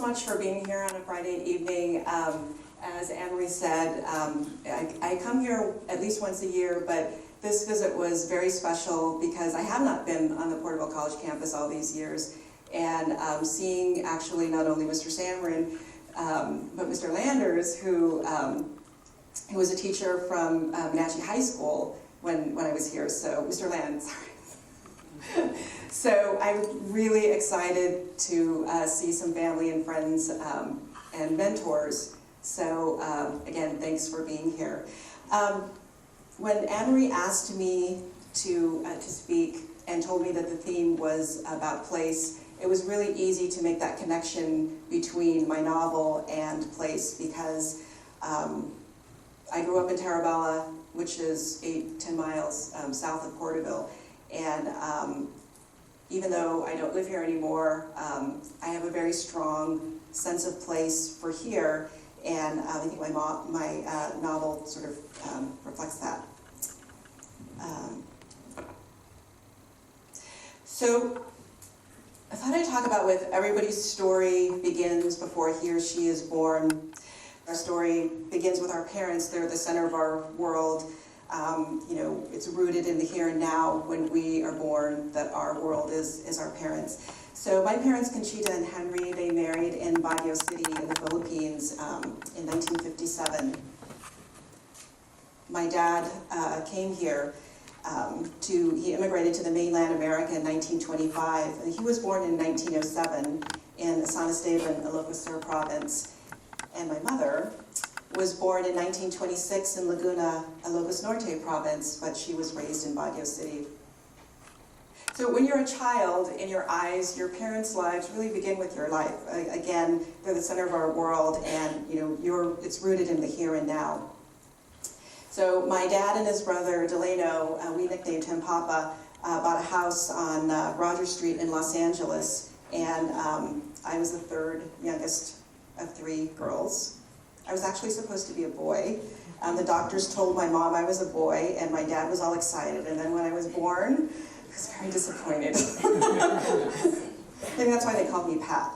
much for being here on a Friday evening. As Anne-Marie said, I come here at least once a year, but this visit was very special because I have not been on the Porterville College campus all these years. And seeing actually not only Mr. Samrin, but Mr. Landers, who was a teacher from Wenatchee High School when I was here. So, Mr. Land, sorry. So I'm really excited to see some family and friends and mentors. So again, thanks for being here. When Anne-Marie asked me to speak and told me that the theme was about place, it was really easy to make that connection between my novel and place because I grew up in Tarabella, which is 10 miles south of Porterville, and even though I don't live here anymore, I have a very strong sense of place for here, and I think my novel sort of reflects that. So I thought I'd talk about with everybody's story begins before he or she is born. Our story begins with our parents. They're the center of our world. It's rooted in the here and now when we are born, that our world is our parents. So my parents, Conchita and Henry, they married in Baguio City in the Philippines in 1957. My dad came here he immigrated to the mainland America in 1925. He was born in 1907 in San Esteban, Ilocos Sur province. And my mother was born in 1926 in Laguna, Ilocos Norte province, but she was raised in Baguio City. So when you're a child, in your eyes, your parents' lives really begin with your life. Again, they're the center of our world, and it's rooted in the here and now. So my dad and his brother, Delano, we nicknamed him Papa, bought a house on Rogers Street in Los Angeles, and I was the third youngest of 3 girls. I was actually supposed to be a boy. The doctors told my mom I was a boy, and my dad was all excited. And then when I was born, I was very disappointed. Maybe that's why they called me Pat.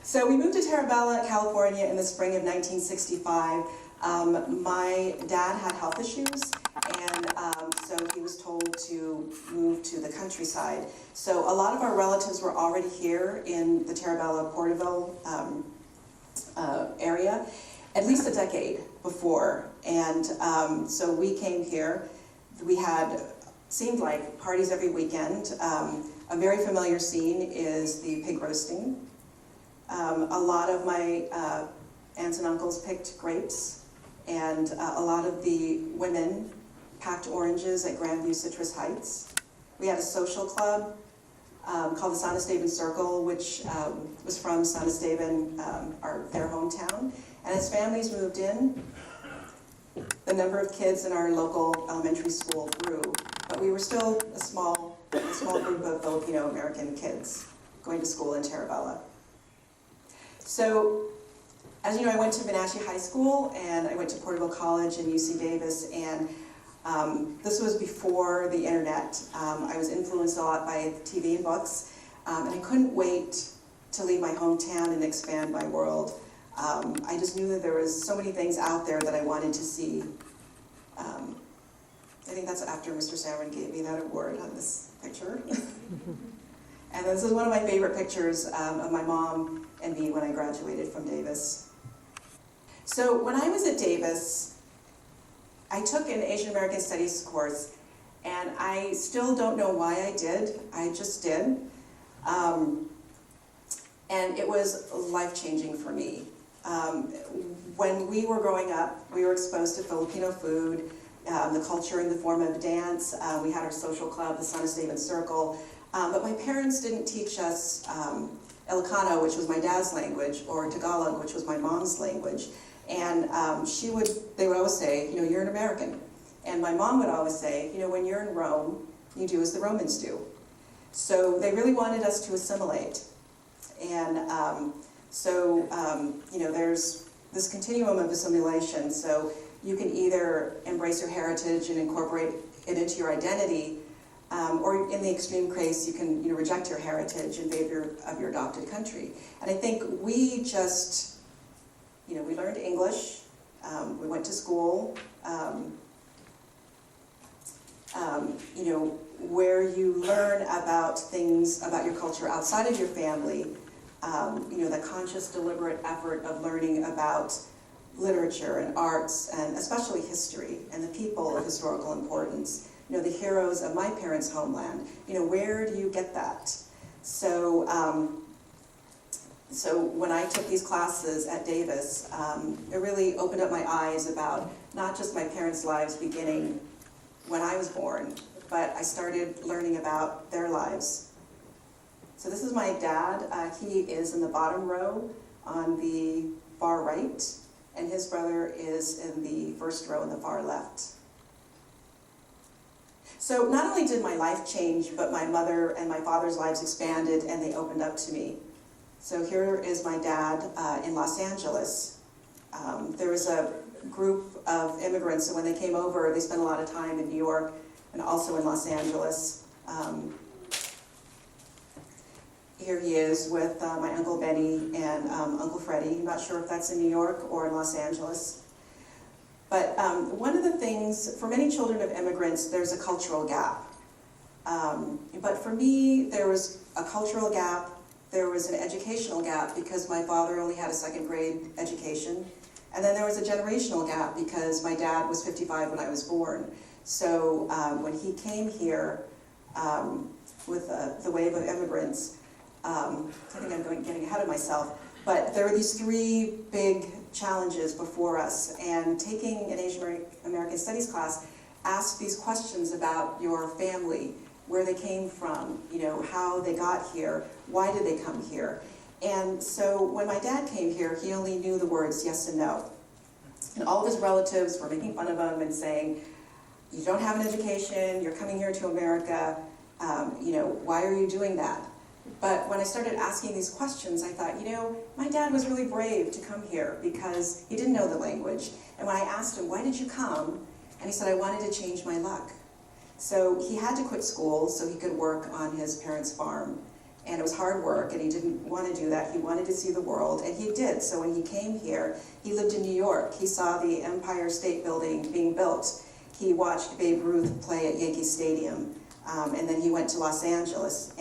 So we moved to Tarabella, California in the spring of 1965. My dad had health issues, and so he was told to move to the countryside. So a lot of our relatives were already here in the Tarabella, Porterville area, at least a decade before. And so we came here. We seemed like parties every weekend. A very familiar scene is the pig roasting. A lot of my aunts and uncles picked grapes, and a lot of the women packed oranges at Grandview Citrus Heights. We had a social club called the San Esteban Circle, which was from San Esteban, their hometown. And as families moved in, the number of kids in our local elementary school grew, but we were still a small group of Filipino American kids going to school in Tarabella. So, as you know, I went to Wenatchee High School, and I went to Porterville College and UC Davis, and this was before the internet. I was influenced a lot by TV and books, and I couldn't wait to leave my hometown and expand my world. I just knew that there was so many things out there that I wanted to see. I think that's after Mr. Samrin gave me that award on this picture. And this is one of my favorite pictures of my mom and me when I graduated from Davis. So when I was at Davis, I took an Asian American Studies course, and I still don't know why I did. I just did. And it was life-changing for me. When we were growing up, we were exposed to Filipino food, the culture in the form of dance. We had our social club, the San Esteban Circle. But my parents didn't teach us Ilocano, which was my dad's language, or Tagalog, which was my mom's language. And they would always say, you're an American. And my mom would always say, when you're in Rome, you do as the Romans do. So they really wanted us to assimilate. And there's this continuum of assimilation. So you can either embrace your heritage and incorporate it into your identity, or in the extreme case, you can reject your heritage in favor of your adopted country. And I think we just, we learned English, we went to school, where you learn about things about your culture outside of your family, the conscious, deliberate effort of learning about literature and arts, and especially history, and the people of historical importance, the heroes of my parents' homeland. Where do you get that? So, so when I took these classes at Davis, it really opened up my eyes about not just my parents' lives beginning when I was born, but I started learning about their lives. So this is my dad. He is in the bottom row on the far right, and his brother is in the first row in the far left. So not only did my life change, but my mother and my father's lives expanded, and they opened up to me. So here is my dad in Los Angeles. There was a group of immigrants, and when they came over, they spent a lot of time in New York and also in Los Angeles. Here he is with my Uncle Benny and Uncle Freddie. I'm not sure if that's in New York or in Los Angeles. But one of the things, for many children of immigrants, there's a cultural gap. But for me, there was a cultural gap, there was an educational gap because my father only had a second grade education. And then there was a generational gap because my dad was 55 when I was born. So when he came here with the wave of immigrants, I think I'm getting ahead of myself, but there were these three big challenges before us, and taking an Asian American Studies class asked these questions about your family, where they came from, how they got here, why did they come here. And so when my dad came here, he only knew the words yes and no. And all of his relatives were making fun of him and saying, you don't have an education, you're coming here to America, why are you doing that? But when I started asking these questions, I thought, my dad was really brave to come here because he didn't know the language. And when I asked him, why did you come? And he said, I wanted to change my luck. So he had to quit school so he could work on his parents' farm. And it was hard work, and he didn't want to do that. He wanted to see the world, and he did. So when he came here, he lived in New York. He saw the Empire State Building being built. He watched Babe Ruth play at Yankee Stadium. And then he went to Los Angeles,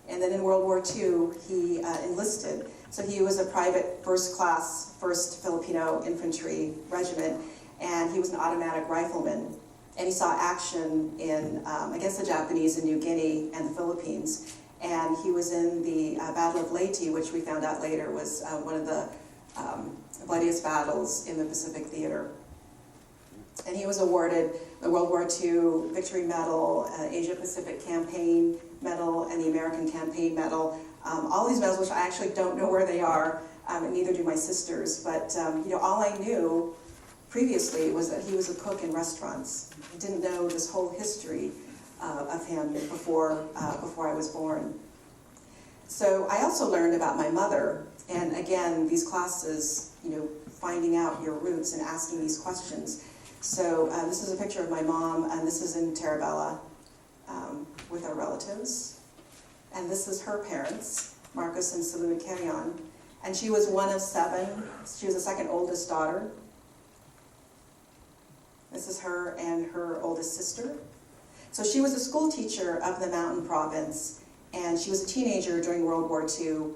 and then in World War II, he enlisted. So he was a private first class, 1st Filipino Infantry Regiment, and he was an automatic rifleman. And he saw action in against the Japanese in New Guinea and the Philippines. And he was in the Battle of Leyte, which we found out later was one of the bloodiest battles in the Pacific Theater. And he was awarded the World War II Victory Medal, Asia Pacific Campaign Medal, and the American Campaign Medal. All these medals, which I actually don't know where they are, and neither do my sisters. But all I knew previously was that he was a cook in restaurants. I didn't know this whole history of him before I was born. So I also learned about my mother, and again, these classes, finding out your roots and asking these questions. So this is a picture of my mom, and this is in Terabella with our relatives. And this is her parents, Marcos and Salud Carrion. And she was one of 7. She was the second oldest daughter. This is her and her oldest sister. So she was a school teacher of the Mountain Province, and she was a teenager during World War II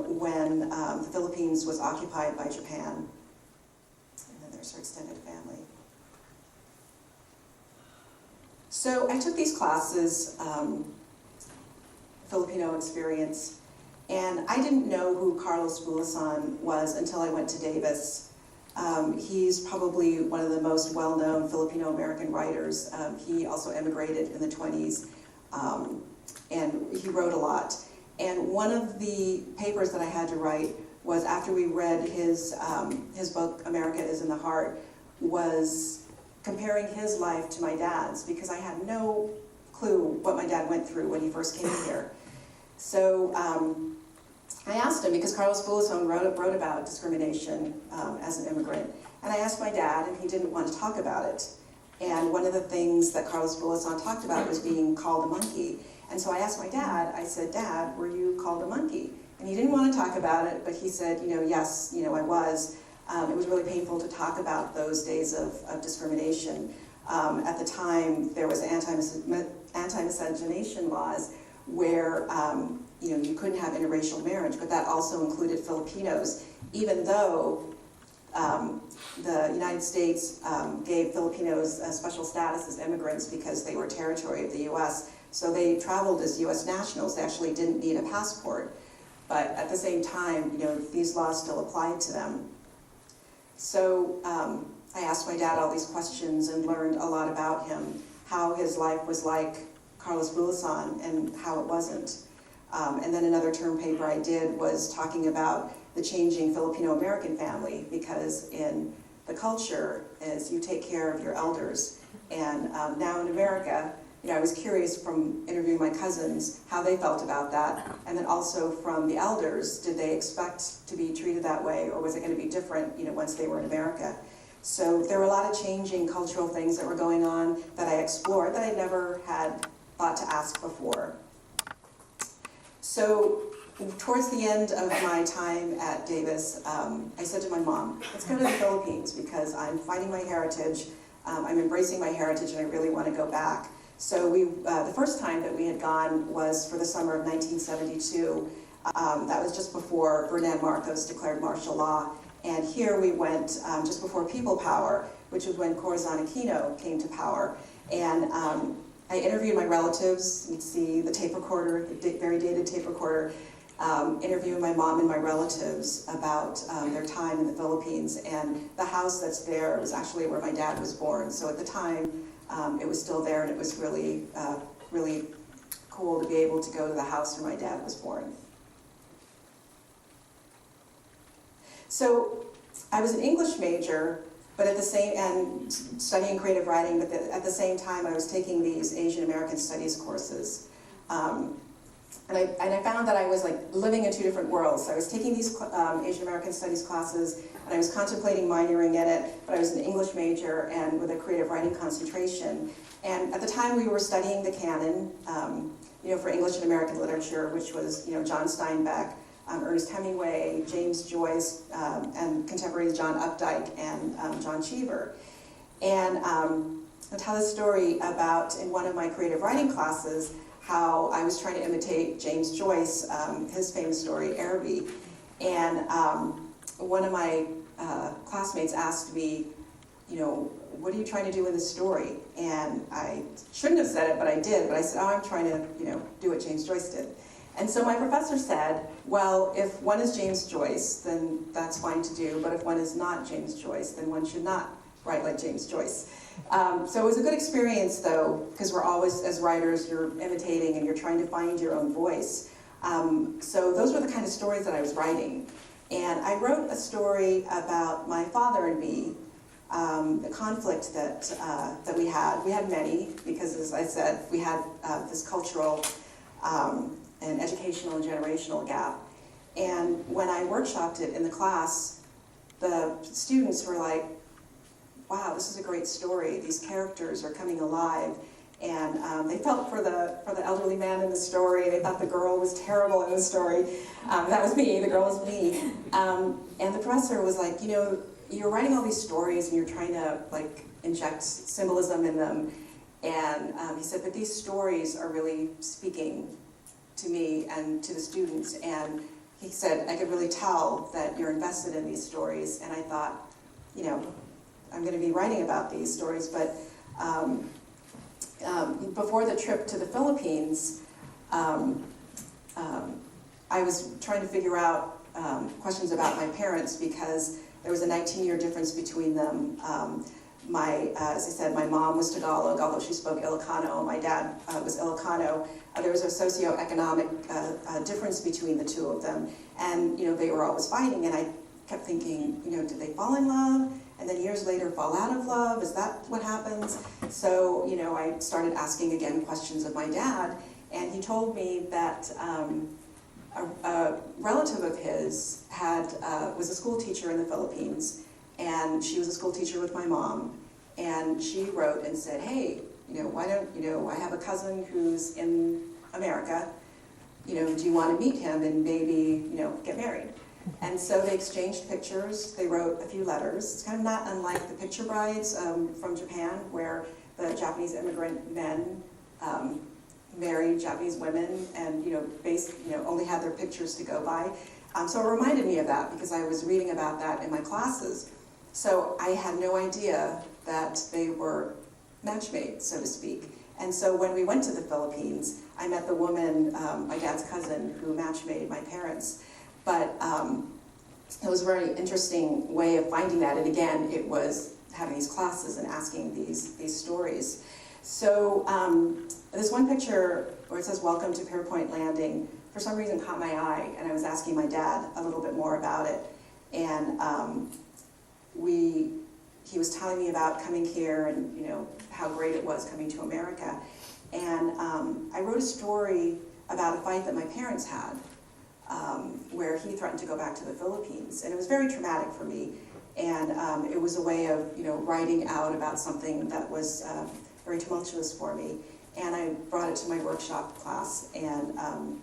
when the Philippines was occupied by Japan. And then there's her extended family. So I took these classes, Filipino Experience, and I didn't know who Carlos Bulosan was until I went to Davis. He's probably one of the most well-known Filipino-American writers. He also emigrated in the 20s, and he wrote a lot. And one of the papers that I had to write was, after we read his book, America is in the Heart, was comparing his life to my dad's, because I had no clue what my dad went through when he first came here. So I asked him, because Carlos Bulosan wrote about discrimination as an immigrant, and I asked my dad, and he didn't want to talk about it. And one of the things that Carlos Bullason talked about was being called a monkey. And so I asked my dad, I said, Dad, were you called a monkey? And he didn't want to talk about it, but he said, yes, I was. It was really painful to talk about those days of discrimination. At the time, there was anti-miscegenation laws where you couldn't have interracial marriage, but that also included Filipinos, even though the United States gave Filipinos a special status as immigrants because they were territory of the U.S. So they traveled as U.S. nationals. They actually didn't need a passport. But at the same time, these laws still applied to them. So I asked my dad all these questions and learned a lot about him, how his life was like Carlos Bullason and how it wasn't. And then another term paper I did was talking about the changing Filipino-American family, because in the culture is you take care of your elders. And now in America, I was curious from interviewing my cousins how they felt about that, and then also from the elders, did they expect to be treated that way, or was it going to be different, once they were in America? So there were a lot of changing cultural things that were going on that I explored that I never had thought to ask before. So towards the end of my time at Davis, I said to my mom, let's go to the Philippines because I'm finding my heritage, I'm embracing my heritage, and I really want to go back. So the first time that we had gone was for the summer of 1972. That was just before Ferdinand Marcos declared martial law. And here we went just before People Power, which was when Corazon Aquino came to power. And I interviewed my relatives. You'd see the tape recorder, the very dated tape recorder, interviewing my mom and my relatives about their time in the Philippines. And the house that's there was actually where my dad was born. So at the time, it was still there, and it was really, really cool to be able to go to the house where my dad was born. So I was an English major, but and studying creative writing, but at the same time I was taking these Asian American Studies courses. And I found that I was like living in two different worlds. So I was taking these Asian American Studies classes, and I was contemplating minoring in it, but I was an English major and with a creative writing concentration. And at the time we were studying the canon, for English and American literature, which was, John Steinbeck, Ernest Hemingway, James Joyce, and contemporaries John Updike and John Cheever. And I'll tell a story about, in one of my creative writing classes, how I was trying to imitate James Joyce, his famous story, Araby. And one of my classmates asked me, what are you trying to do in this story? And I shouldn't have said it, but I did. But I said, I'm trying to, do what James Joyce did. And so my professor said, well, if one is James Joyce, then that's fine to do. But if one is not James Joyce, then one should not write like James Joyce. So it was a good experience, though, because we're always, as writers, you're imitating and you're trying to find your own voice. So those were the kind of stories that I was writing. And I wrote a story about my father and me, the conflict that we had. We had many, because as I said, we had this cultural and educational and generational gap. And when I workshopped it in the class, the students were like, wow, this is a great story. These characters are coming alive. And they felt for the elderly man in the story. They thought the girl was terrible in the story. That was me, the girl was me. And the professor was like, you're writing all these stories and you're trying to inject symbolism in them. And he said, but these stories are really speaking to me and to the students. And he said, I could really tell that you're invested in these stories. And I thought, I'm going to be writing about these stories. But before the trip to the Philippines, I was trying to figure out questions about my parents, because there was a 19-year difference between them. As I said, my mom was Tagalog, although she spoke Ilocano. My dad was Ilocano. There was a socioeconomic difference between the two of them. And, they were always fighting. And I kept thinking, did they fall in love? And then years later fall out of love? Is that what happens? So, I started asking again questions of my dad. And he told me that a relative of his was a school teacher in the Philippines. And she was a school teacher with my mom. And she wrote and said, hey, why don't, I have a cousin who's in America, do you want to meet him and maybe, get married? And so they exchanged pictures, they wrote a few letters. It's kind of not unlike the picture brides from Japan, where the Japanese immigrant men married Japanese women and, only had their pictures to go by. So it reminded me of that because I was reading about that in my classes. So I had no idea that they were match-made, so to speak. And so when we went to the Philippines, I met the woman, my dad's cousin, who match-made my parents. But it was a very interesting way of finding that. And again, it was having these classes and asking these stories. So this one picture where it says, "Welcome to Pearpoint Landing," for some reason caught my eye, and I was asking my dad a little bit more about it. And he was telling me about coming here and how great it was coming to America. And I wrote a story about a fight that my parents had, where he threatened to go back to the Philippines. And it was very traumatic for me. And it was a way of writing out about something that was very tumultuous for me. And I brought it to my workshop class, and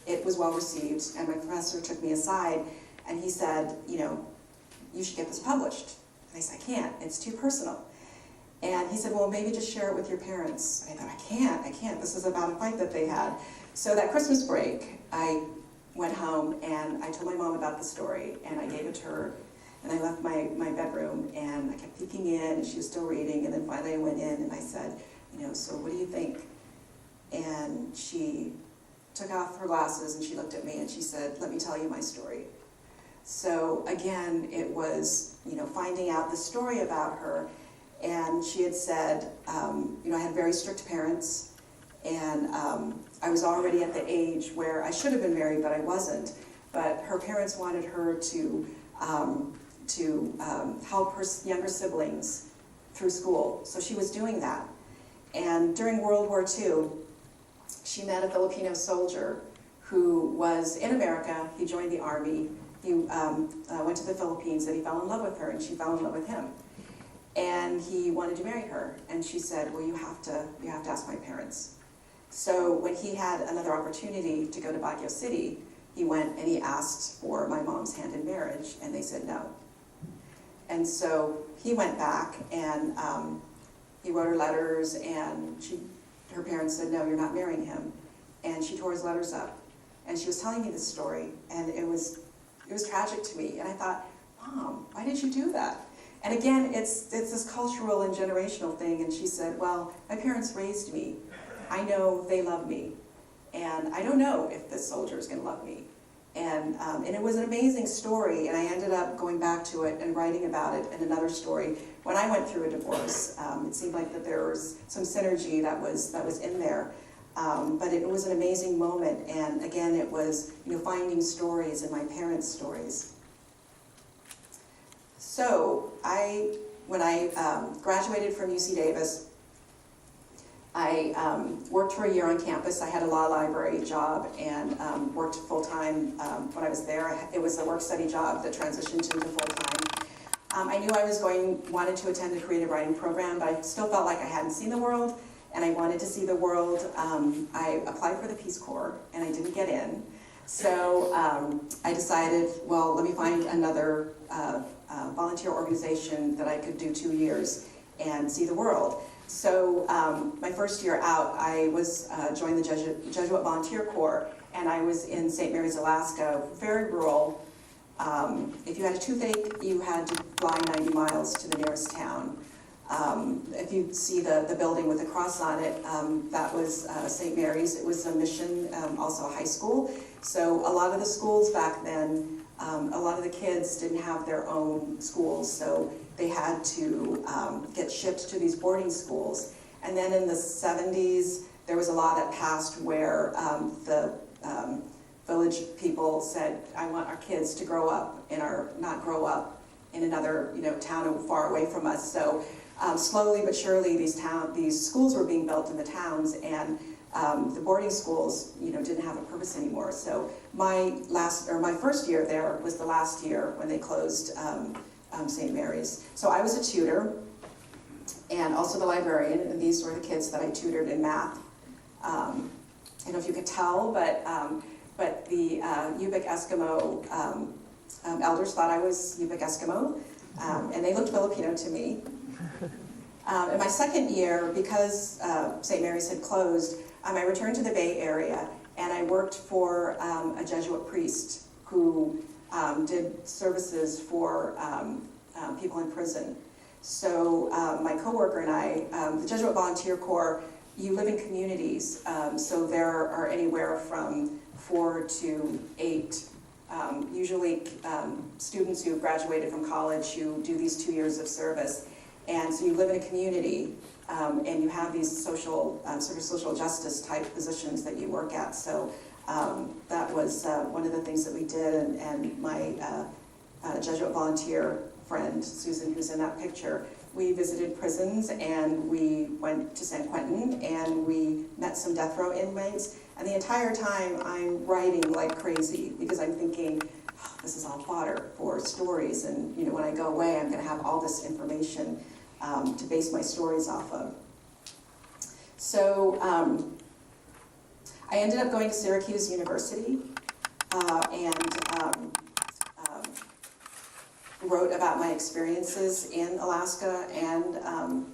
it was well received. And my professor took me aside, and he said, you should get this published. And I said, I can't, it's too personal. And he said, well, maybe just share it with your parents. And I thought, I can't, this is about a fight that they had. So that Christmas break, I went home and I told my mom about the story, and I gave it to her, and I left my bedroom, and I kept peeking in, and she was still reading, and then finally I went in and I said, so what do you think? And she took off her glasses and she looked at me and she said, let me tell you my story. So again, it was, finding out the story about her. And she had said, I had very strict parents, and I was already at the age where I should have been married, but I wasn't. But her parents wanted her to help her younger siblings through school. So she was doing that. And during World War II, she met a Filipino soldier who was in America. He joined the army. He went to the Philippines, and he fell in love with her, and she fell in love with him. And he wanted to marry her, and she said, well, you have to ask my parents. So when he had another opportunity to go to Baguio City, he went and he asked for my mom's hand in marriage, and they said no. And so he went back, and he wrote her letters, and her parents said, no, you're not marrying him. And she tore his letters up. And she was telling me this story, and it was tragic to me. And I thought, Mom, why did you do that? And again, it's this cultural and generational thing. And she said, well, my parents raised me. I know they love me. And I don't know if this soldier is going to love me. And it was an amazing story. And I ended up going back to it and writing about it in another story. When I went through a divorce, it seemed like that there was some synergy that was in there. But it was an amazing moment. And again, it was finding stories in my parents' stories. So when I graduated from UC Davis, I worked for a year on campus. I had a law library job and worked full-time when I was there. It was a work-study job that transitioned into full-time. I knew I wanted to attend a creative writing program, but I still felt like I hadn't seen the world, and I wanted to see the world. I applied for the Peace Corps, and I didn't get in. So I decided, well, let me find another volunteer organization that I could do 2 years and see the world. So my first year out, I joined the Jesuit Volunteer Corps, and I was in St. Mary's, Alaska, very rural. If you had a toothache, you had to fly 90 miles to the nearest town. If you see the building with a cross on it, that was St. Mary's. It was a mission, also a high school. So a lot of the schools back then, a lot of the kids didn't have their own schools, so they had to get shipped to these boarding schools. And then in the 70s, there was a law that passed where the village people said, I want our kids to grow up not grow up in another town far away from us. So slowly but surely these schools were being built in the towns, and the boarding schools didn't have a purpose anymore. So my first year there was the last year when they closed St. Mary's. So I was a tutor, and also the librarian, and these were the kids that I tutored in math. I don't know if you could tell, but the Yupik Eskimo elders thought I was Yupik Eskimo, and they looked Filipino to me. In my second year, because St. Mary's had closed, I returned to the Bay Area, and I worked for a Jesuit priest who did services for people in prison. So my coworker and I, the Jesuit Volunteer Corps, you live in communities, so there are anywhere from 4 to 8, usually students who have graduated from college who do these 2 years of service. And so you live in a community, and you have these social, sort of social justice type positions that you work at. So that was one of the things that we did, and my Jesuit volunteer friend, Susan, who's in that picture, we visited prisons, and we went to San Quentin, and we met some death row inmates. And the entire time I'm writing like crazy, because I'm thinking, oh, this is all fodder for stories, and when I go away, I'm gonna have all this information to base my stories off of. So I ended up going to Syracuse University and wrote about my experiences in Alaska and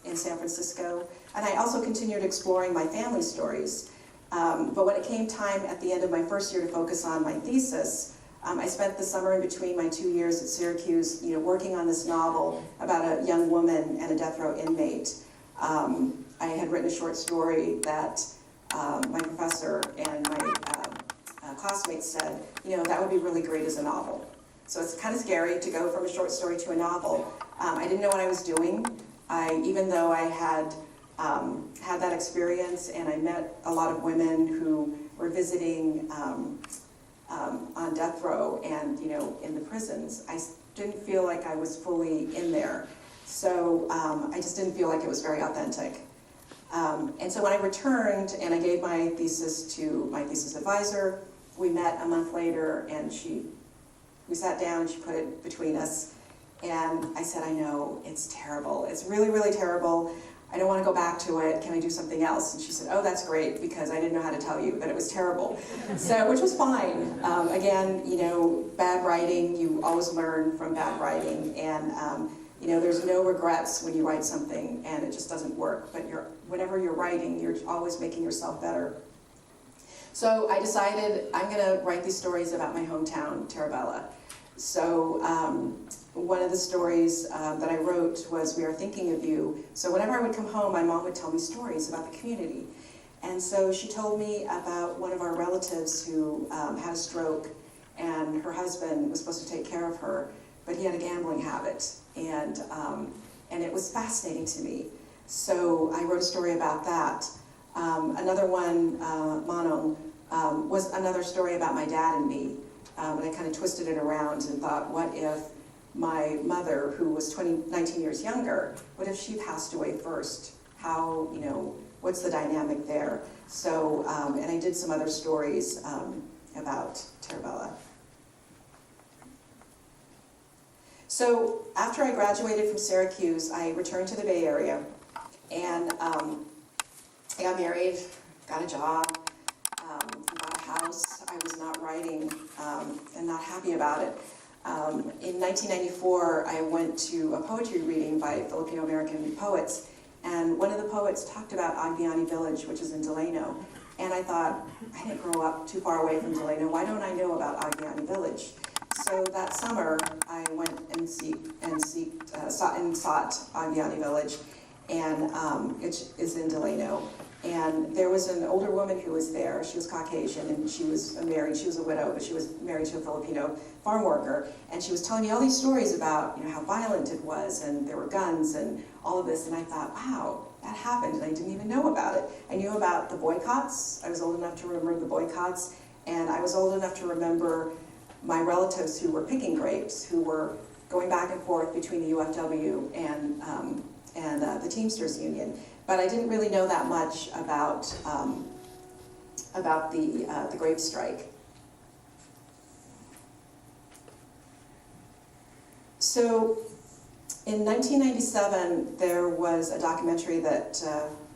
in San Francisco. And I also continued exploring my family stories. But when it came time at the end of my first year to focus on my thesis, I spent the summer in between my 2 years at Syracuse, working on this novel about a young woman and a death row inmate. I had written a short story that my professor and my classmates said, that would be really great as a novel. So it's kind of scary to go from a short story to a novel. I didn't know what I was doing. Even though I had had that experience, and I met a lot of women who were visiting on death row and in the prisons, I didn't feel like I was fully in there. So I just didn't feel like it was very authentic. And so when I returned and I gave my thesis to my thesis advisor, we met a month later, and we sat down and she put it between us. And I said, I know, it's terrible. It's really, really terrible. I don't want to go back to it. Can I do something else? And she said, oh, that's great, because I didn't know how to tell you that it was terrible. So, which was fine. Again, bad writing, you always learn from bad writing. And, there's no regrets when you write something and it just doesn't work. But whenever you're writing, you're always making yourself better. So I decided I'm going to write these stories about my hometown, Terabella. So one of the stories that I wrote was We Are Thinking of You. So whenever I would come home, my mom would tell me stories about the community. And so she told me about one of our relatives who had a stroke, and her husband was supposed to take care of her, but he had a gambling habit. And it was fascinating to me. So I wrote a story about that. Another one, Manong, was another story about my dad and me. And I kind of twisted it around and thought, what if my mother, who was 19 years younger, what if she passed away first? How, what's the dynamic there? So, and I did some other stories about Terabella. So after I graduated from Syracuse, I returned to the Bay Area, and I got married, got a job, bought a house. I was not writing and not happy about it. In 1994, I went to a poetry reading by Filipino American poets, and one of the poets talked about Agbiani Village, which is in Delano. And I thought, I didn't grow up too far away from Delano. Why don't I know about Agbiani Village? So that summer, I went and sought Agbiani Village, and it is in Delano. And there was an older woman who was there. She was Caucasian, and she was married. She was a widow, but she was married to a Filipino farm worker. And she was telling me all these stories about how violent it was, and there were guns and all of this. And I thought, wow, that happened, and I didn't even know about it. I knew about the boycotts. I was old enough to remember the boycotts, and I was old enough to remember my relatives who were picking grapes, who were going back and forth between the UFW and the Teamsters Union. But I didn't really know that much about the grape strike. So In 1997, there was a documentary that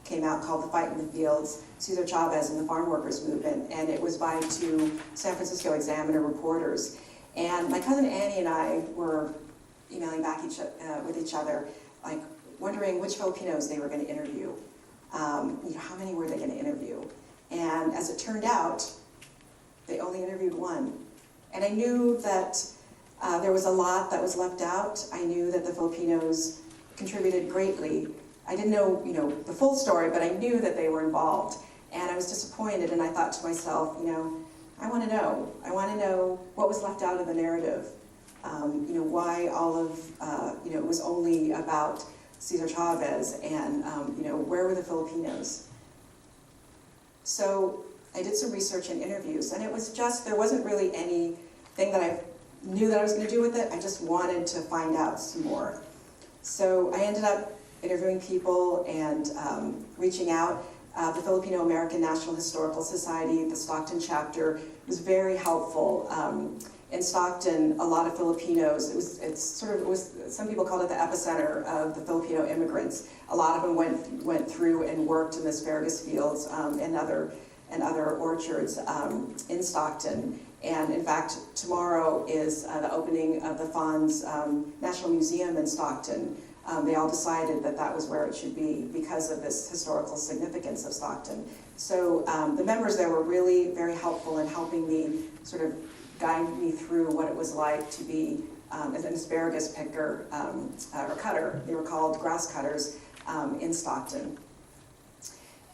came out called The Fight in the Fields, Cesar Chavez and the Farm Workers Movement, and it was by two San Francisco Examiner reporters. And my cousin Annie and I were emailing back with each other, like wondering which Filipinos they were going to interview. How many were they going to interview? And as it turned out, they only interviewed one. And I knew that there was a lot that was left out. I knew that the Filipinos contributed greatly. I didn't know, the full story, but I knew that they were involved. And I was disappointed, and I thought to myself, I want to know. I want to know what was left out of the narrative. Why all of, it was only about Cesar Chavez, and where were the Filipinos? So I did some research and interviews, and it was just, there wasn't really anything that I knew that I was going to do with it. I just wanted to find out some more. So I ended up interviewing people and reaching out. The Filipino American National Historical Society, the Stockton chapter, was very helpful. In Stockton, a lot of Filipinos, some people called it the epicenter of the Filipino immigrants. A lot of them went through and worked in the asparagus fields and other orchards in Stockton. And in fact, tomorrow is the opening of the Fonz National Museum in Stockton. They all decided that that was where it should be because of this historical significance of Stockton. So the members there were really very helpful in helping me sort of guide me through what it was like to be as an asparagus picker or cutter. They were called grass cutters in Stockton.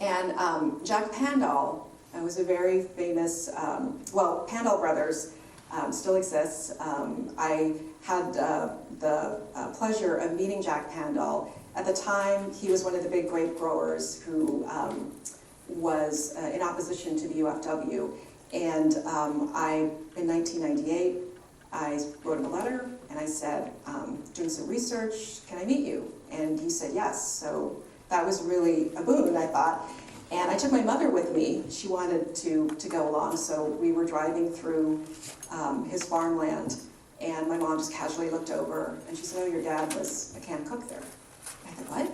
And Jack Pandal was a very famous, Pandal Brothers still exists. I had the pleasure of meeting Jack Pandal. At the time, he was one of the big grape growers who was in opposition to the UFW. And in 1998, I wrote him a letter and I said, doing some research, can I meet you? And he said yes. So that was really a boon, I thought. And I took my mother with me. She wanted to go along, so we were driving through his farmland, and my mom just casually looked over, and she said, oh, your dad was a camp cook there. And I thought, what?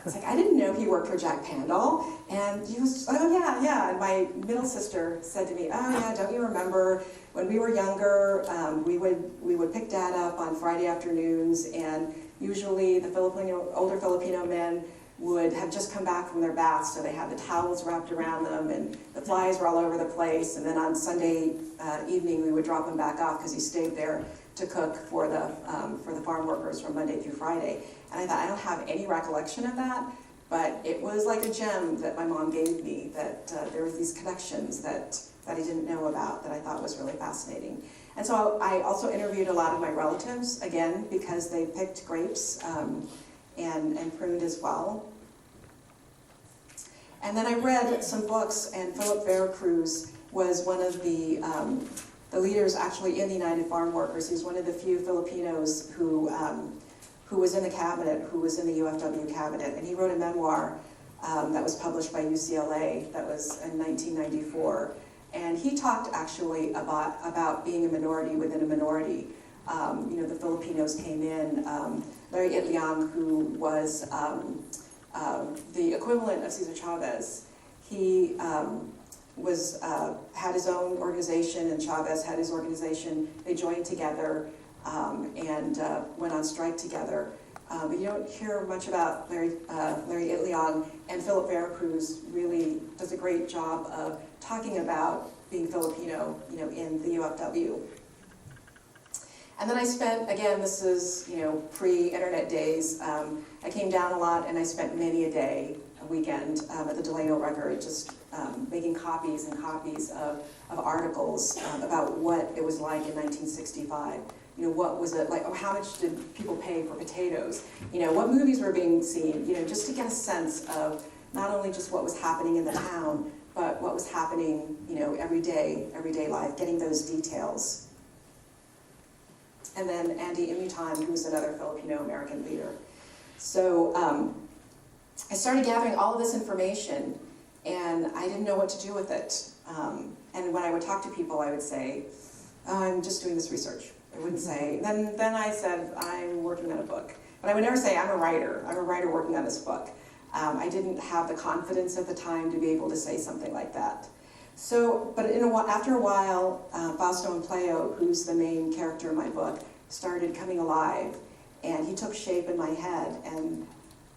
It's like, I didn't know he worked for Jack Pandal. And he was, oh, yeah. And my middle sister said to me, oh, yeah, don't you remember when we were younger, we would pick Dad up on Friday afternoons, and usually the older Filipino men would have just come back from their baths, so they had the towels wrapped around them, and the flies were all over the place. And then on Sunday evening, we would drop him back off because he stayed there to cook for the farm workers from Monday through Friday. And I thought, I don't have any recollection of that, but it was like a gem that my mom gave me, that there were these connections that I didn't know about that I thought was really fascinating. And so I also interviewed a lot of my relatives, again, because they picked grapes and pruned as well. And then I read some books, and Philip Maricruz was one of the leaders actually in the United Farm Workers. He's one of the few Filipinos who was in the cabinet, who was in the UFW cabinet, and he wrote a memoir that was published by UCLA that was in 1994. And he talked actually about being a minority within a minority. The Filipinos came in. Larry Itliang, who was the equivalent of Cesar Chavez, he had his own organization, and Chavez had his organization. They joined together and went on strike together. But you don't hear much about Larry Itliang, and Philip Maricruz really does a great job of talking about being Filipino, in the UFW. And then I spent, again, this is, pre-internet days, I came down a lot and I spent many a weekend at the Delano Record, just making copies and copies of articles about what it was like in 1965. What was it like? How much did people pay for potatoes? What movies were being seen? Just to get a sense of not only just what was happening in the town, but what was happening, everyday life, getting those details. And then Andy Imutan, who's another Filipino-American leader. So I started gathering all of this information, and I didn't know what to do with it. And when I would talk to people, I would say, oh, I'm just doing this research. I wouldn't say, then I said, I'm working on a book. But I would never say I'm a writer working on this book. I didn't have the confidence at the time to be able to say something like that. So, but after a while, Fausto and Pleo, who's the main character in my book, started coming alive, and he took shape in my head, and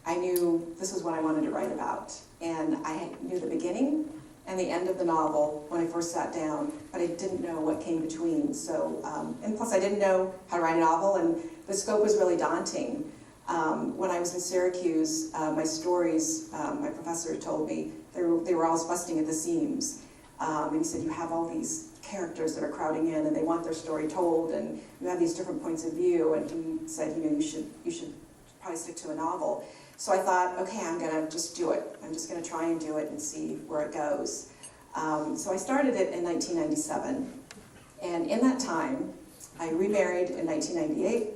I knew this is what I wanted to write about. And I knew the beginning and the end of the novel when I first sat down, but I didn't know what came between. So, and plus I didn't know how to write a novel, and the scope was really daunting. When I was in Syracuse, my stories, my professor told me, they were always busting at the seams. And he said, you have all these characters that are crowding in, and they want their story told, and you have these different points of view, and he said, you should probably stick to a novel. So I thought, okay, I'm gonna just do it. I'm just gonna try and do it and see where it goes. So I started it in 1997, and in that time, I remarried in 1998.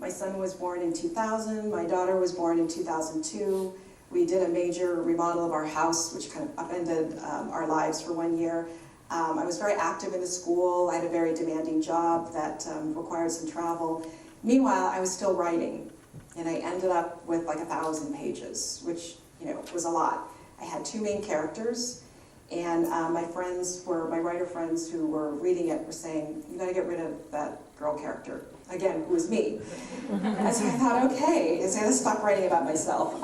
My son was born in 2000, my daughter was born in 2002. We did a major remodel of our house, which kind of upended our lives for 1 year. I was very active in the school. I had a very demanding job that required some travel. Meanwhile, I was still writing, and I ended up with like 1,000 pages, which was a lot. I had 2 main characters, and my writer friends who were reading it were saying, you gotta get rid of that girl character. Again, who was me. And so I thought, okay, so let's stop writing about myself.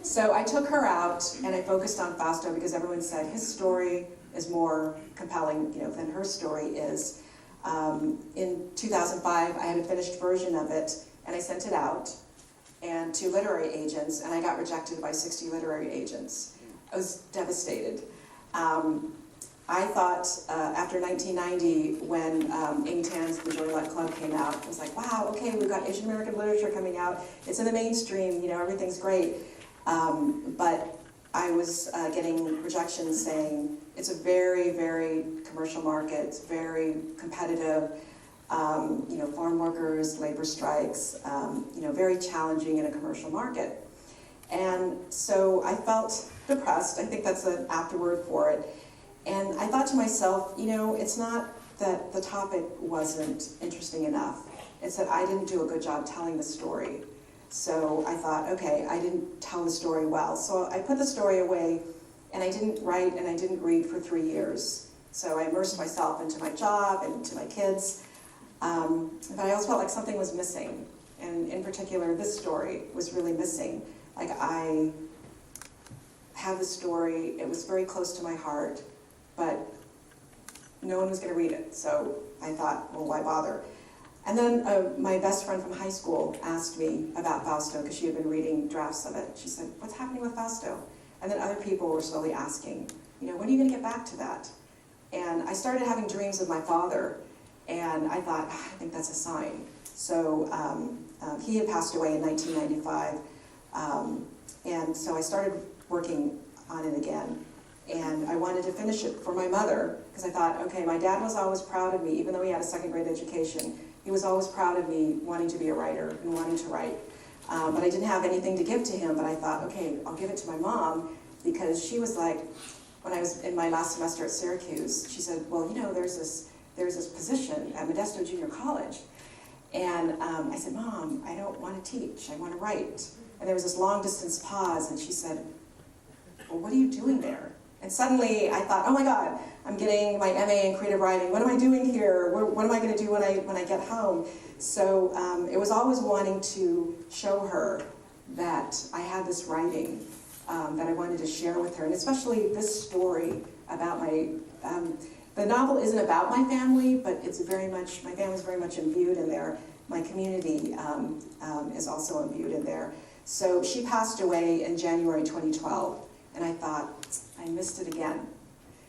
So I took her out, and I focused on Fausto because everyone said his story is more compelling, than her story is. In 2005, I had a finished version of it, and I sent it out and to literary agents, and I got rejected by 60 literary agents. I was devastated. I thought after 1990, when Amy Tan's The Joy Luck Club came out, I was like, wow, okay, we've got Asian American literature coming out. It's in the mainstream, everything's great. But I was getting rejections saying it's a very, very commercial market. It's very competitive. Farm workers, labor strikes, very challenging in a commercial market. And so I felt depressed. I think that's an apt word for it. And I thought to myself, it's not that the topic wasn't interesting enough. It's that I didn't do a good job telling the story. So I thought, okay, I didn't tell the story well. So I put the story away, and I didn't write and I didn't read for 3 years. So I immersed myself into my job and into my kids. But I always felt like something was missing. And in particular, this story was really missing. Like I had the story, it was very close to my heart, but no one was going to read it. So I thought, well, why bother? And then my best friend from high school asked me about Fausto because she had been reading drafts of it. She said, what's happening with Fausto? And then other people were slowly asking, when are you going to get back to that? And I started having dreams of my father, and I thought, I think that's a sign. So he had passed away in 1995, and so I started working on it again. And I wanted to finish it for my mother, because I thought, okay, my dad was always proud of me, even though he had a second-grade education. He was always proud of me wanting to be a writer and wanting to write. But I didn't have anything to give to him, but I thought, okay, I'll give it to my mom, because she was like, when I was in my last semester at Syracuse, she said, well, there's this position at Modesto Junior College. And I said, Mom, I don't want to teach, I want to write. And there was this long-distance pause, and she said, well, what are you doing there? And suddenly I thought, oh my God, I'm getting my MA in creative writing. What am I doing here? What am I going to do when I get home? So it was always wanting to show her that I had this writing that I wanted to share with her, and especially this story about my. The novel isn't about my family, but it's very much, my family's very much imbued in there. My community is also imbued in there. So she passed away in January 2012, and I thought, I missed it again.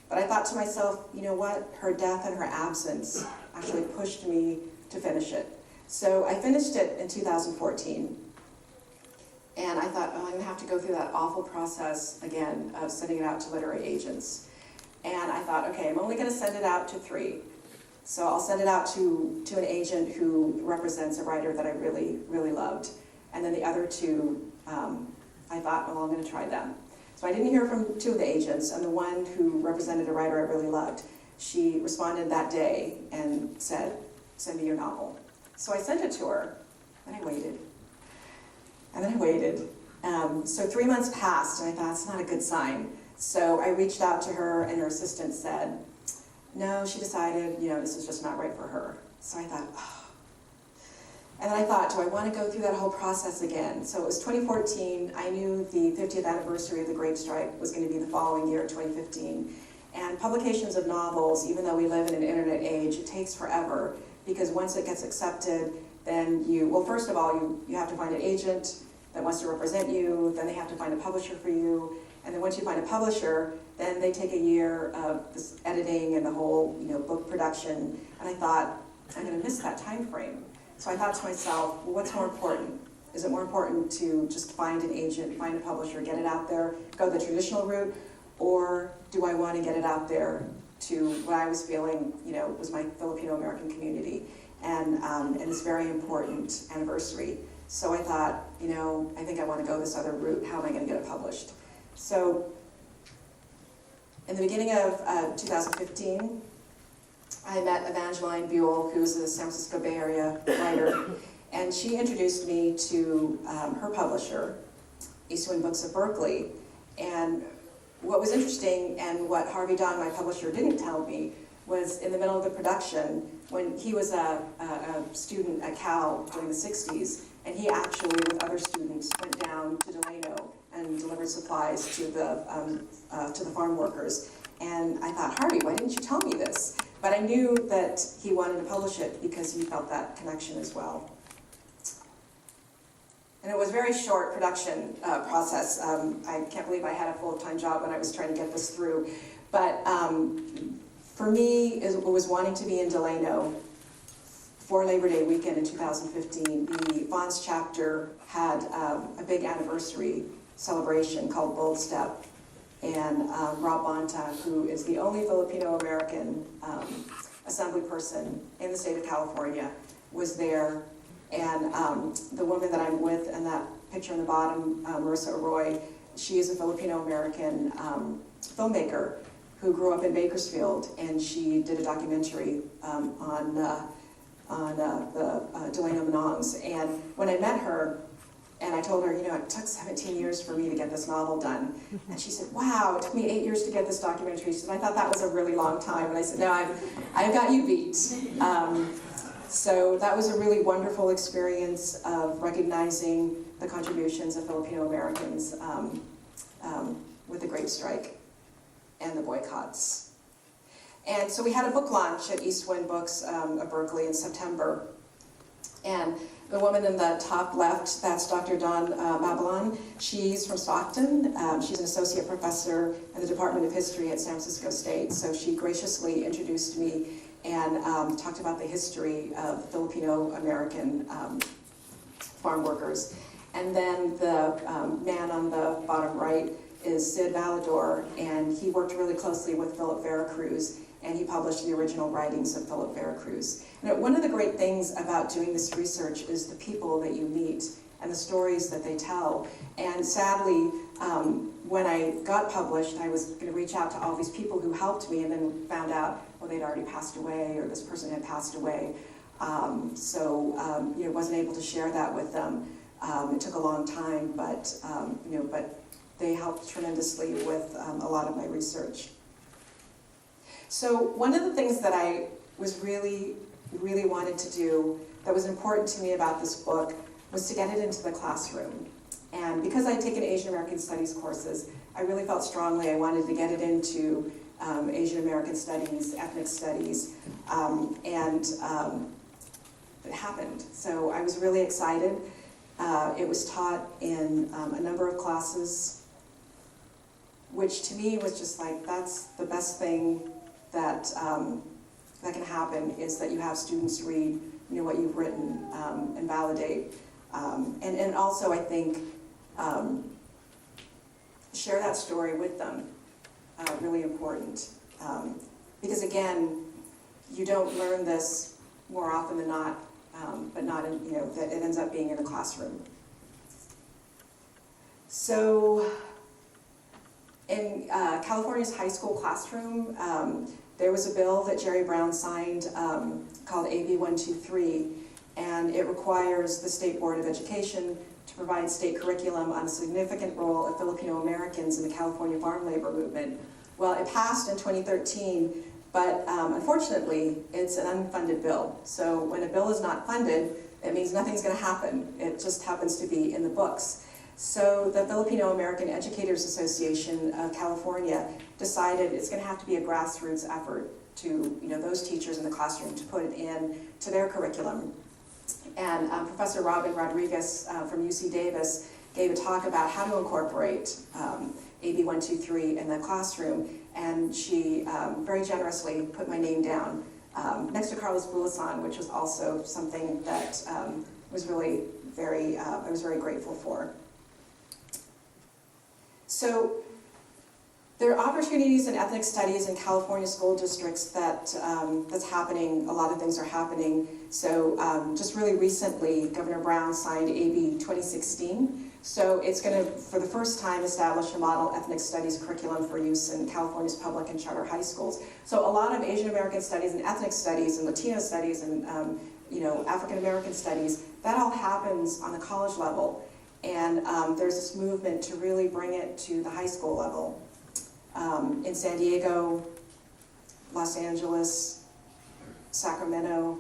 But I thought to myself, you know what? Her death and her absence actually pushed me to finish it. So I finished it in 2014. And I thought, oh, I'm gonna have to go through that awful process again of sending it out to literary agents. And I thought, okay, I'm only gonna send it out to 3. So I'll send it out to an agent who represents a writer that I really, really loved. And then the other 2, I thought, well, I'm gonna try them. So I didn't hear from 2 of the agents, and the one who represented a writer I really loved, she responded that day and said, send me your novel. So I sent it to her, and I waited. And then I waited. So 3 months passed, and I thought, it's not a good sign. So I reached out to her, and her assistant said, no, she decided, this is just not right for her. So I thought, oh. And then I thought, do I want to go through that whole process again? So it was 2014. I knew the 50th anniversary of the Great Strike was going to be the following year, 2015. And publications of novels, even though we live in an internet age, it takes forever, because once it gets accepted, then first of all, you have to find an agent that wants to represent you, then they have to find a publisher for you, and then once you find a publisher, then they take a year of this editing and the whole book production. And I thought, I'm going to miss that time frame. So I thought to myself, well, what's more important? Is it more important to just find an agent, find a publisher, get it out there, go the traditional route, or do I want to get it out there to what I was feeling, was my Filipino American community and this very important anniversary? So I thought, I think I want to go this other route. How am I going to get it published? So in the beginning of 2015, I met Evangeline Buell, who's a San Francisco Bay Area writer, and she introduced me to her publisher, East Wind Books of Berkeley. And what was interesting, and what Harvey Don, my publisher, didn't tell me, was in the middle of the production, when he was a student at Cal during the 60s, and he actually, with other students, went down to Delano and delivered supplies to the farm workers. And I thought, Harvey, why didn't you tell me this? But I knew that he wanted to publish it because he felt that connection as well. And it was a very short production process. I can't believe I had a full-time job when I was trying to get this through. But for me, it was wanting to be in Delano for Labor Day weekend in 2015. The Fonz chapter had a big anniversary celebration called Bold Step. And Rob Bonta, who is the only Filipino-American assembly person in the state of California, was there. And the woman that I'm with in that picture on the bottom, Marissa Roy, she is a Filipino-American filmmaker who grew up in Bakersfield, and she did a documentary on the Delano Manongs. And when I met her, and I told her, it took 17 years for me to get this novel done. And she said, wow, it took me 8 years to get this documentary. She said, I thought that was a really long time. And I said, no, I've got you beat. So that was a really wonderful experience of recognizing the contributions of Filipino Americans with the Great Strike and the boycotts. And so we had a book launch at East Wind Books of Berkeley in September. And the woman in the top left, that's Dr. Dawn Mabalan. She's from Stockton. She's an associate professor in the Department of History at San Francisco State. So she graciously introduced me and talked about the history of Filipino-American farm workers. And then the man on the bottom right is Sid Valador, and he worked really closely with Philip Maricruz, and he published the original writings of Philip Maricruz. And one of the great things about doing this research is the people that you meet and the stories that they tell. And sadly, when I got published, I was going to reach out to all these people who helped me, and then found out, well, they'd already passed away, or this person had passed away. Wasn't able to share that with them. It took a long time, but they helped tremendously with a lot of my research. So one of the things that I was really wanted to do that was important to me about this book was to get it into the classroom. And because I'd taken Asian American Studies courses, I really felt strongly I wanted to get it into Asian American Studies, ethnic studies, and it happened. So I was really excited. It was taught in a number of classes, which to me was just like, that's the best thing that that can happen, is that you have students read what you've written and validate. And also, I think, share that story with them, really important. Because again, you don't learn this more often than not, but not in, that it ends up being in the classroom. So, in California's high school classroom, there was a bill that Jerry Brown signed called AB 123, and it requires the State Board of Education to provide state curriculum on a significant role of Filipino Americans in the California farm labor movement. Well, it passed in 2013, but unfortunately, it's an unfunded bill. So when a bill is not funded, it means nothing's going to happen. It just happens to be in the books. So the Filipino American Educators Association of California decided it's going to have to be a grassroots effort to, those teachers in the classroom to put it in to their curriculum. And Professor Robin Rodriguez from UC Davis gave a talk about how to incorporate AB 123 in the classroom, and she very generously put my name down next to Carlos Bulasan, which was also something that was really I was very grateful for. So there are opportunities in ethnic studies in California school districts that's happening. A lot of things are happening. So just really recently, Governor Brown signed AB 2016. So it's going to, for the first time, establish a model ethnic studies curriculum for use in California's public and charter high schools. So a lot of Asian American studies and ethnic studies and Latino studies and African American studies, that all happens on the college level. And there's this movement to really bring it to the high school level. In San Diego, Los Angeles, Sacramento,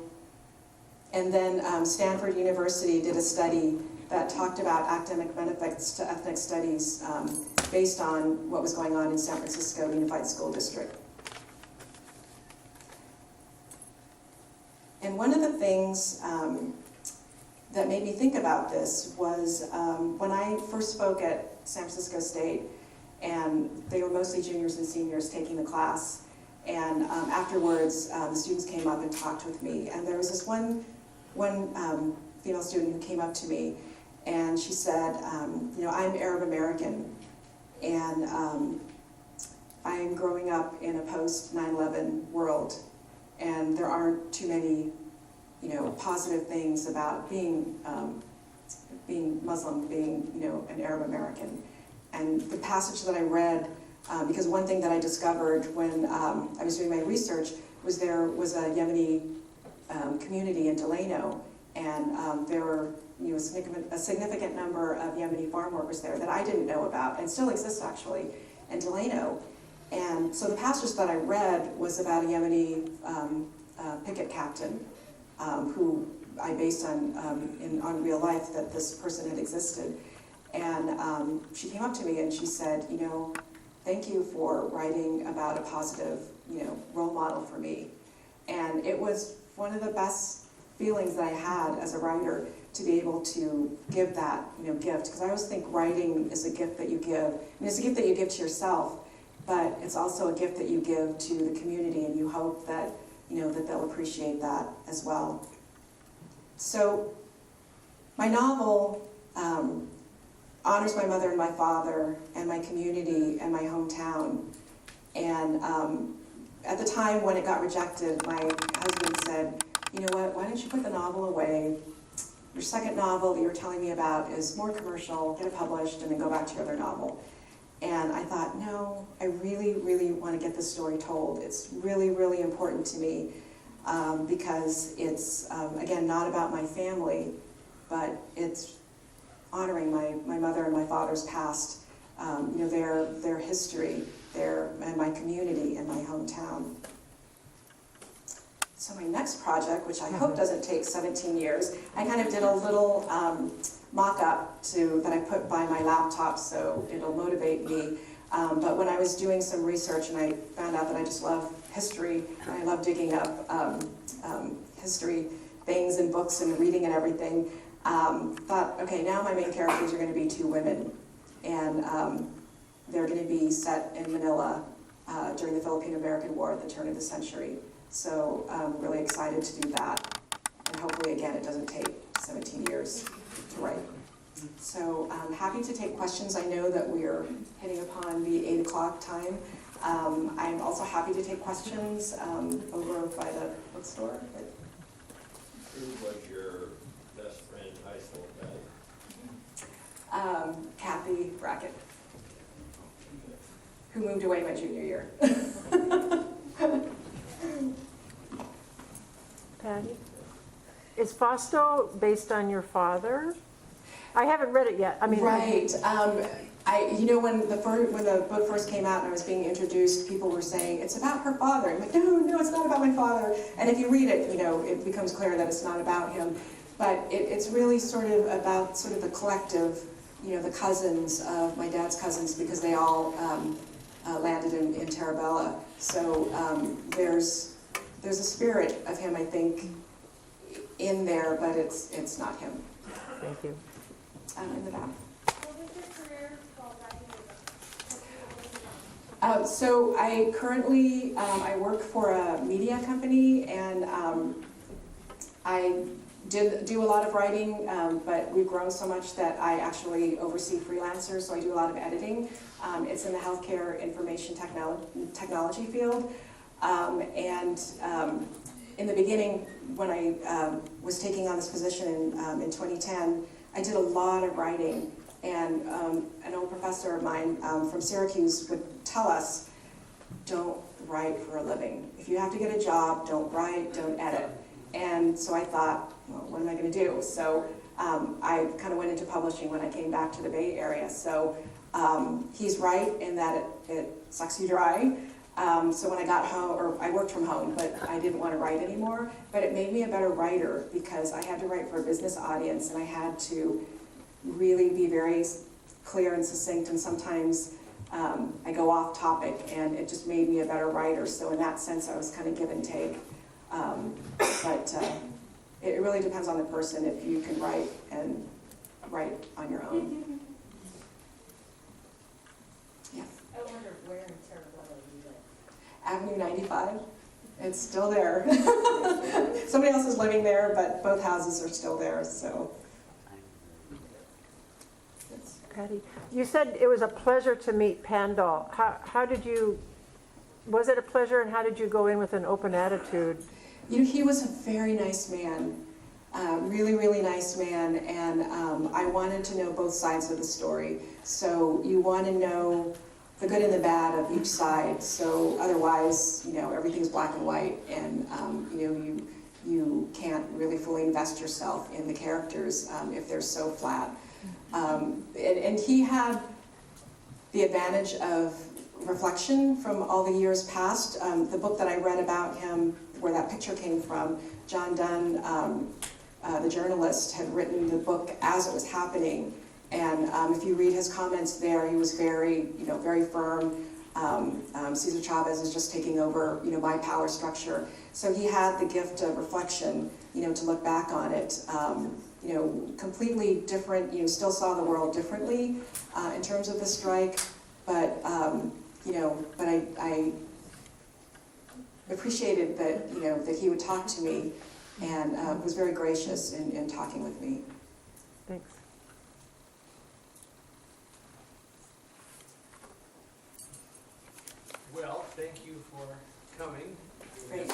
and then Stanford University did a study that talked about academic benefits to ethnic studies based on what was going on in San Francisco Unified School District. And one of the things that made me think about this was when I first spoke at San Francisco State, and they were mostly juniors and seniors taking the class, and afterwards the students came up and talked with me, and there was this one female student who came up to me, and she said, I'm Arab American, and I'm growing up in a post 9/11 world, and there aren't too many positive things about being Muslim, being an Arab American. And the passage that I read, because one thing that I discovered when I was doing my research was there was a Yemeni community in Delano, and there were a significant number of Yemeni farm workers there that I didn't know about, and still exist actually in Delano. And so the passage that I read was about a Yemeni picket captain who I based on real life that this person had existed. And she came up to me and she said, thank you for writing about a positive, role model for me. And it was one of the best feelings that I had as a writer to be able to give that, gift. Because I always think writing is a gift that you give. It's a gift that you give to yourself, but it's also a gift that you give to the community, and you hope that, that they'll appreciate that as well. So my novel honors my mother and my father and my community and my hometown. And at the time when it got rejected, my husband said, you know what, why don't you put the novel away? Your second novel that you're telling me about is more commercial, get it published, and then go back to your other novel. And I thought, no, I really, really want to get this story told. It's really, really important to me because it's, again, not about my family, but it's honoring my mother and my father's past, their history, and my community and my hometown. So my next project, which I hope doesn't take 17 years, I kind of did a little mock-up that I put by my laptop so it'll motivate me. But when I was doing some research and I found out that I just love history, and I love digging up history things and books and reading and everything, thought, okay, now my main characters are going to be two women, and they're going to be set in Manila during the Filipino American War at the turn of the century. So I'm really excited to do that, and hopefully, again, it doesn't take 17 years to write. So I'm happy to take questions. I know that we're hitting upon the 8 o'clock time. I'm also happy to take questions over by the bookstore. Who was your best friend in high school? Kathy Brackett, who moved away my junior year. Patty? Is Fausto based on your father? I haven't read it yet. I mean, Right. When the book first came out and I was being introduced, people were saying, it's about her father. I'm like, no, it's not about my father. And if you read it, it becomes clear that it's not about him. But it's really sort of about sort of the collective, the cousins of my dad's cousins, because they all landed in Tarabella. So there's a spirit of him, I think, in there, but it's not him. thank you. In the back. What was your career while writing the book? So I currently, I work for a media company, and I did do a lot of writing, but we've grown so much that I actually oversee freelancers, so I do a lot of editing. It's in the healthcare information technology field. In the beginning, when I was taking on this position in 2010, I did a lot of writing, and an old professor of mine from Syracuse would tell us, don't write for a living. If you have to get a job, don't write, don't edit. And so I thought, well, what am I going to do? So I kind of went into publishing when I came back to the Bay Area. So he's right in that it sucks you dry. So when I got home, or I worked from home, but I didn't want to write anymore, but it made me a better writer because I had to write for a business audience, and I had to really be very clear and succinct, and sometimes I go off topic, and it just made me a better writer. So in that sense, I was kind of give and take. But it really depends on the person if you can write and write on your own. Yes. I wonder where in Tarabella you live. Avenue 95, it's still there. Somebody else is living there, but both houses are still there, so. Patty, you said it was a pleasure to meet Pandal. How did you, was it a pleasure, and how did you go in with an open attitude? He was a very nice man, really, really nice man, and I wanted to know both sides of the story. So you want to know the good and the bad of each side, so otherwise, everything's black and white, and you can't really fully invest yourself in the characters if they're so flat. And he had the advantage of reflection from all the years past. The book that I read about him, where that picture came from, John Dunn, the journalist, had written the book as it was happening. And if you read his comments there, he was very, very firm. Cesar Chavez is just taking over, my power structure. So he had the gift of reflection, to look back on it. Completely different, still saw the world differently in terms of the strike, but I appreciated that, that he would talk to me, and was very gracious in talking with me. Thanks. Well, thank you for coming. Great.